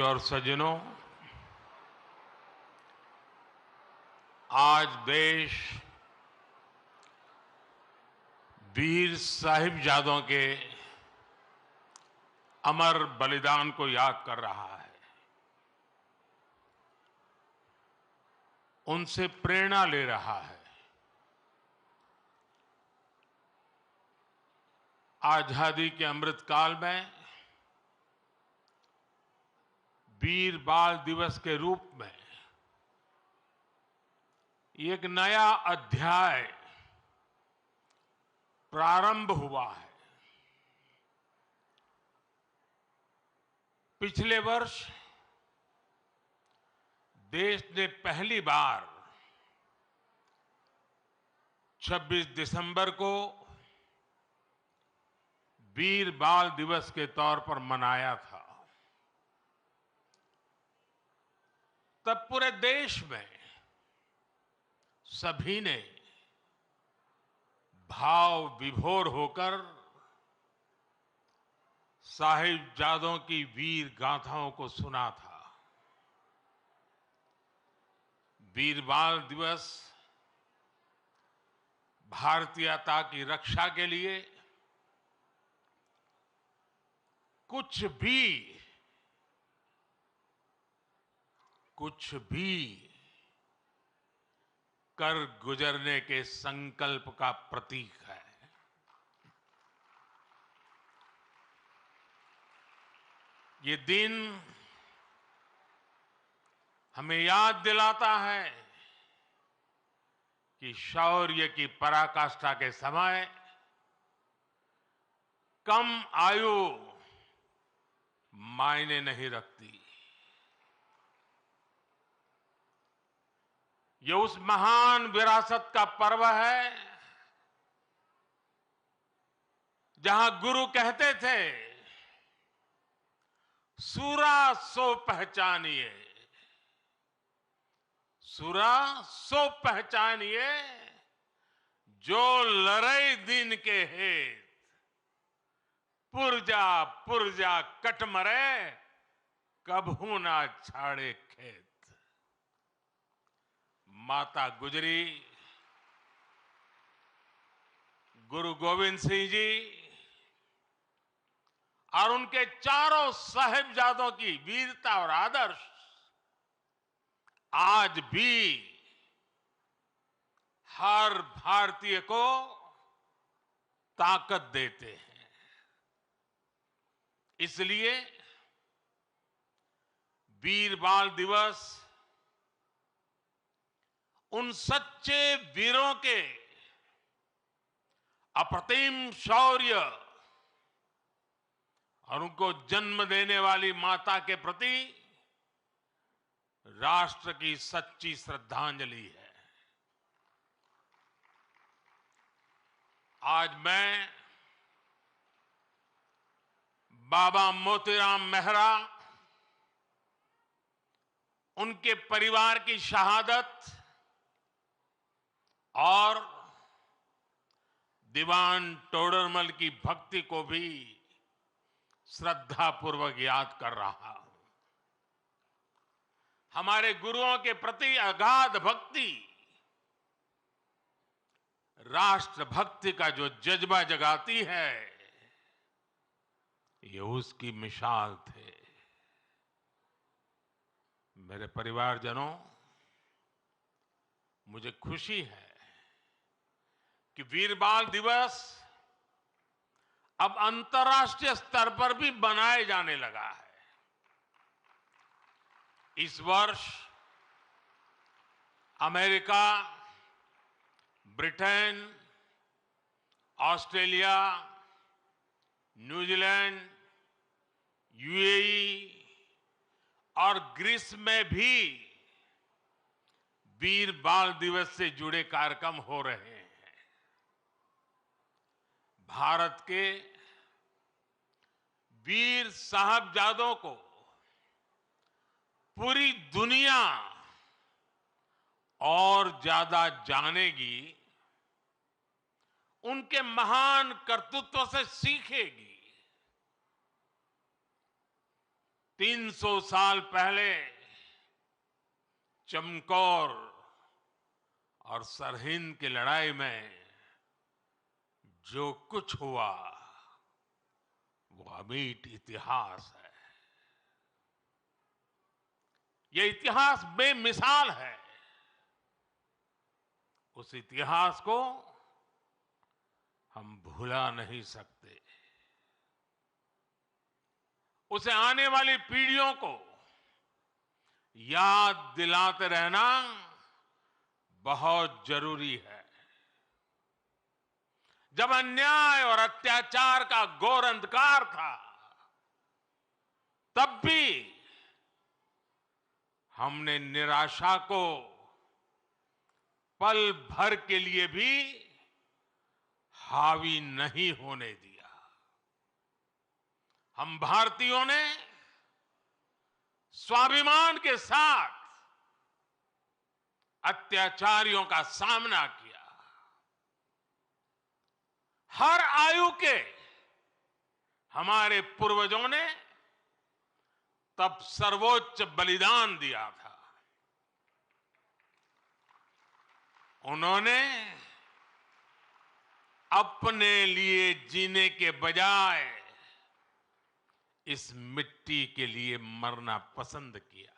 और सज्जनों, आज देश वीर साहिबजादों के अमर बलिदान को याद कर रहा है। उनसे प्रेरणा ले रहा है। आजादी के अमृत काल में वीर बाल दिवस के रूप में एक नया अध्याय प्रारंभ हुआ है। पिछले वर्ष देश ने पहली बार 26 दिसंबर को वीर बाल दिवस के तौर पर मनाया था। तब पूरे देश में सभी ने भाव विभोर होकर साहिबजादों की वीर गाथाओं को सुना था। वीर बाल दिवस भारतीयता की रक्षा के लिए कुछ भी कर गुजरने के संकल्प का प्रतीक है। ये दिन हमें याद दिलाता है कि शौर्य की पराकाष्ठा के समय कम आयु मायने नहीं रखती। ये उस महान विरासत का पर्व है जहां गुरु कहते थे, सूरा सो पहचानिए, सूरा सो पहचानिए, जो लड़ई दिन के हेत, पुरजा पुरजा कट मरे, कभू ना छाड़े खेत। माता गुजरी, गुरु गोविंद सिंह जी और उनके चारों साहिबजादों की वीरता और आदर्श आज भी हर भारतीय को ताकत देते हैं। इसलिए वीर बाल दिवस उन सच्चे वीरों के अप्रतिम शौर्य और उनको जन्म देने वाली माता के प्रति राष्ट्र की सच्ची श्रद्धांजलि है। आज मैं बाबा मोतीराम मेहरा, उनके परिवार की शहादत और दीवान टोडरमल की भक्ति को भी श्रद्धापूर्वक याद कर रहा हूं। हमारे गुरुओं के प्रति अगाध भक्ति राष्ट्र भक्ति का जो जज्बा जगाती है, ये उसकी मिसाल थे। मेरे परिवारजनों, मुझे खुशी है कि वीर बाल दिवस अब अंतर्राष्ट्रीय स्तर पर भी मनाए जाने लगा है। इस वर्ष America, Britain, Australia, New Zealand, UAE और ग्रीस में भी वीर बाल दिवस से जुड़े कार्यक्रम हो रहे हैं। भारत के वीर साहिबजादों को पूरी दुनिया और ज्यादा जानेगी, उनके महान कर्तृत्व से सीखेगी। 300 साल पहले चमकौर और सरहिंद की लड़ाई में जो कुछ हुआ वो अमीट इतिहास है। ये इतिहास बेमिसाल है। उस इतिहास को हम भुला नहीं सकते। उसे आने वाली पीढ़ियों को याद दिलाते रहना बहुत जरूरी है। जब अन्याय और अत्याचार का घोर अंधकार था, तब भी हमने निराशा को पल भर के लिए भी हावी नहीं होने दिया। हम भारतीयों ने स्वाभिमान के साथ अत्याचारियों का सामना किया। हर आयु के हमारे पूर्वजों ने तब सर्वोच्च बलिदान दिया था। उन्होंने अपने लिए जीने के बजाय इस मिट्टी के लिए मरना पसंद किया।